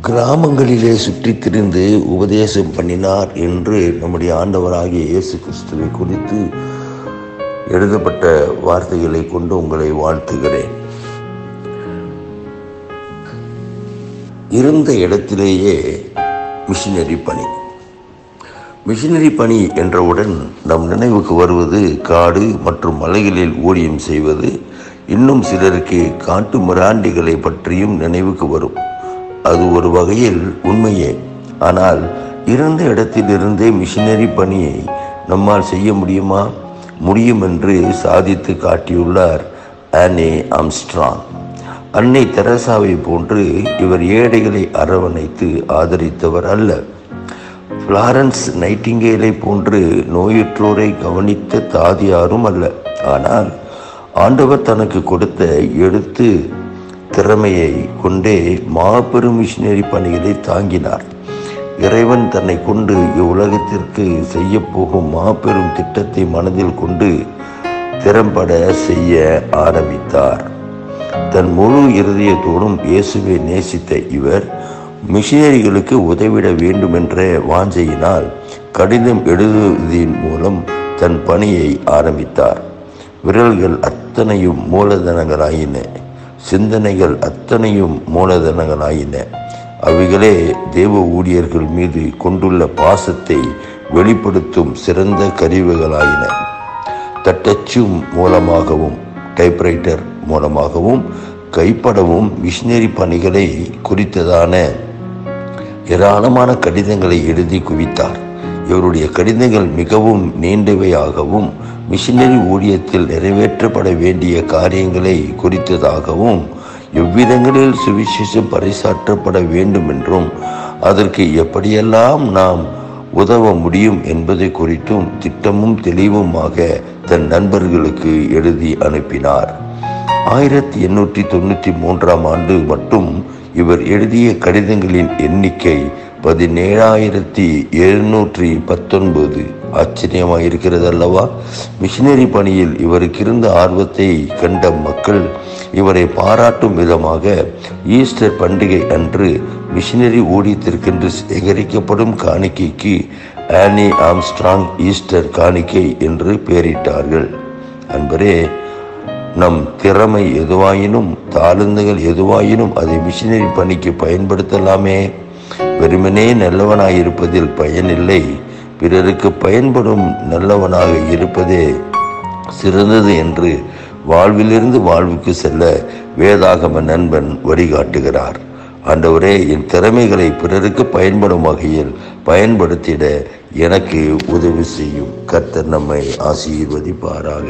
கிராமங்களிலே சுற்றித் திரிந்து உபதேசம் பண்ணினார் என்று நம்முடைய ஆண்டவராகிய இயேசு கிறிஸ்துவை குறித்து எழுதப்பட்ட வார்த்தைகளை கொண்டு உங்களை வாழ்த்துகிறேன். இருந்த இடத்திலேயே மிஷினரி பணி என்றவுடன் நம் நினைவுக்கு வருவது காடு மற்றும் மலைகளில் ஊழியம் செய்வது, இன்னும் சிலருக்கு காட்டு மிராண்டிகளை பற்றியும் நினைவுக்கு வரும். அது ஒரு வகையில் உண்மையே. ஆனால் இருந்த இடத்திலிருந்தே மிஷினரி பணியை நம்மால் செய்ய முடியுமா? முடியும் என்று சாதித்து காட்டியுள்ளார் ஆனி ஆம்ஸ்ட்ராங். அன்னை தெரசாவை போன்று இவர் ஏழைகளை அரவணைத்து ஆதரித்தவர் அல்ல. ஃப்ளாரன்ஸ் நைட்டிங்கேலை போன்று நோயுற்றோரை கவனித்த தாதியாரும் அல்ல. ஆனால் ஆண்டவர் தனக்கு கொடுத்த எழுத்து திறமையை கொண்டே மாபெரும் மிஷினரி பணிகளை தாங்கினார். இறைவன் தன்னை கொண்டு இவ்வுலகத்திற்கு செய்ய போகும் மாபெரும் திட்டத்தை மனதில் கொண்டு திறம்பட செய்ய ஆரம்பித்தார். தன் முழு இருதயத்தோடும் இயேசுவை நேசித்த இவர் மிஷினரிகளுக்கு உதவிட வேண்டும் என்ற வாஞ்சையினால் கடிதம் எழுதுவதின் மூலம் தன் பணியை ஆரம்பித்தார். விரல்கள் அத்தனையும் மூலதனங்களாயின, சிந்தனைகள் அத்தனையும் மூலதனங்களாயின. அவைகளே தேவ ஊழியர்கள் மீது கொண்டுள்ள பாசத்தை வெளிப்படுத்தும் சிறந்த கருவிகளாயின. தட்டச்சும் மூலமாகவும் டைப்ரைட்டர் மூலமாகவும் கைப்படவும் மிஷினரி பணிகளை குறித்ததான ஏராளமான கடிதங்களை எழுதி குவித்தார். இவருடைய கடிதங்கள் மிகவும் நீண்டவையாகவும் மிஷினரி ஊழியத்தில் நிறைவேற்றப்பட வேண்டிய காரியங்களை குறித்ததாகவும், எவ்விதங்களில் சுவிசேஷம் பறைசாற்றப்பட வேண்டும் என்றும் அதற்கு எப்படியெல்லாம் நாம் உதவ முடியும் என்பதை குறித்தும் திட்டமும் தெளிவுமாக தன் நண்பர்களுக்கு எழுதி அனுப்பினார். 1893 ஆண்டு மட்டும் இவர் எழுதிய கடிதங்களின் எண்ணிக்கை 17,719. ஆச்சரியமாயிருக்கிறது அல்லவா? மிஷினரி பணியில் இவருக்கு இருந்த ஆர்வத்தை கண்ட மக்கள் இவரை பாராட்டும் விதமாக ஈஸ்டர் பண்டிகை அன்று மிஷினரி ஊழியத்திற்கென்று சேகரிக்கப்படும் காணிக்கைக்கு ஆனி ஆம்ஸ்ட்ராங் ஈஸ்டர் காணிக்கை என்று பெயரிட்டார்கள். அன்பரே, நம் திறமை எதுவாயினும், தாளந்துகள் எதுவாயினும் அதை மிஷினரி பணிக்கு பயன்படுத்தலாமே. வெறுமனே நல்லவனாயிருப்பதில் பயனில்லை, பிறருக்கு பயன்படும் நல்லவனாக இருப்பதே சிறந்தது என்று வாழ்விலிருந்து வாழ்வுக்கு செல்ல வேதாகம நண்பன் வழிகாட்டுகிறார். ஆண்டவரே, என் திறமைகளை பிறருக்கு பயன்படும் வகையில் பயன்படுத்திட எனக்கு உதவி செய்யும். கர்த்தர் நம்மை ஆசீர்வதிப்பாராக.